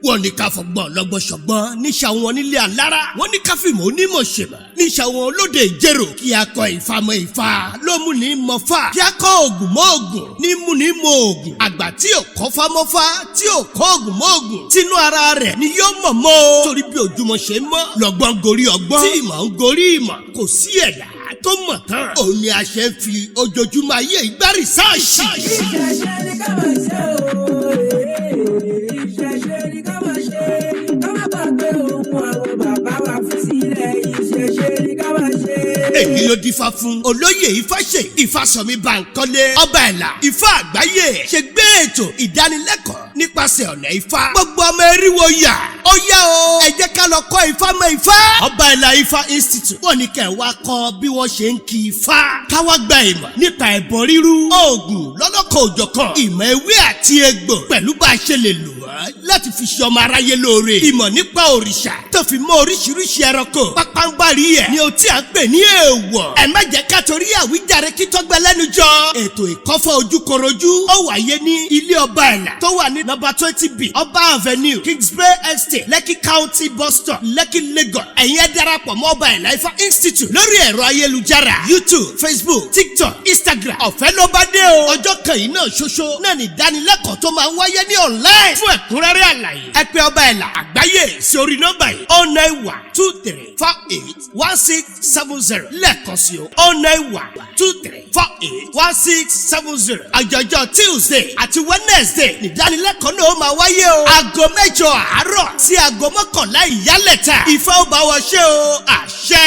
wọ́n ní ká fọgbọ́n lọ́gbọ́n ṣọgbọ́n níṣà wọn nílé alára wọ́n ní ká fìmọ̀ onímọ̀ ṣèmọ̀ níṣà wọn olóde ìjẹ́rò kí a kọ Ifá mọ Ifá ló mú ní mọ̀fá kí a kọ ògùn mọ́ ògùn ní mú ní mọ ògùn àgbà tí ò kọ́ fá mọ́fá tí ò kọ́ ògùn mọ́ ògùn tínú ara rẹ̀ ni yóò mọ̀ mọ́ torí bí ojúmọ́ ṣe mọ́ lọ́gbọ́n gorí ọgbọ́n tí ìmọ̀ ń gorí ìmọ̀ kò sí ẹ̀dá tó mọ̀ tán òun ni a ṣe ń fi ojoojúmọ́ ayé ìgbà rìsáàṣì. ìṣẹ̀ṣẹ̀ ni ká máa ṣe ìṣẹ̀ṣẹ̀ ni ká máa ṣe ká má gbàgbé ohun àwọn bàbá wa fi sílẹ̀ ìṣẹ̀ṣẹ̀ ni ká máa ṣe. èyí ló dífá fún olóyè Ifáṣe Ifásọ̀mí Bánkọ́lé Ọba Ẹla Ifá àgbáyé ṣe gbé ètò ìdánilẹ́kọ̀ọ́ nípasẹ̀ ọ̀nà Ifá gbogbo ọmọ eriwo yà ó yá o ẹ jẹ́ ká lọ kọ́ Ifá mọ Ifá. Ọba Ẹla Ifa Institute wọ́n ní kẹ́ ẹ̀ wá kọ́ bí wọ́n ṣe ń kí Ifá káwá gba ìmọ̀ nípa ẹbọ rírú oògùn lọ́lọ́kọ̀ òjọ̀kan ìmọ̀ ewé àti egbò pẹ̀lú bá a ṣe lè lò wọ́n láti fi ṣe ọmọ aráyé lóore ìmọ̀ nípa òrìṣà tó fi mọ́ oríṣiríṣi ẹranko pápánbárì ẹ̀ ni o tí a ń pè ní èèwọ̀ ẹ má jẹ́ ká torí àwíjàre kí tọ́gbẹ́ lẹ́nu jọ ètò ìkọ́fọ́ ojúkorojú ó wáyé ní ilé Ọba Ẹla tó wà ní nọ́mbà 20B Ọba Avenue Kingsbury Estate Lekki County bus stop Lekki Lagos ẹ̀yin ẹ darapọ̀ mọ́ Ọba Ẹla Ifa Institute lórí ẹ̀rọ ayélujára YouTube Facebook TikTok Instagram ọ̀fẹ́ ló bá dé o ọjọ́ kan yìí náà ṣoṣo náà ní ìdánilẹ́kọ̀ọ́ tó máa ń wáyé ní online fún ẹ̀kúnrẹ́rẹ́ àlàyé ẹ pè Ọba Ẹla àgbáyé sórí nọ́mbà yìí 09123481670 lẹ́ẹ̀kan sí o 09123481670 àjọjọ́ Tuesday àti Wednesday ní ìdánilẹ́kọ̀ọ́ náà ó máa wáyé o aago 8 àárọ̀ sí aago 11 ìyálẹ̀ta Ifá ó bá wa ṣe o àṣẹ.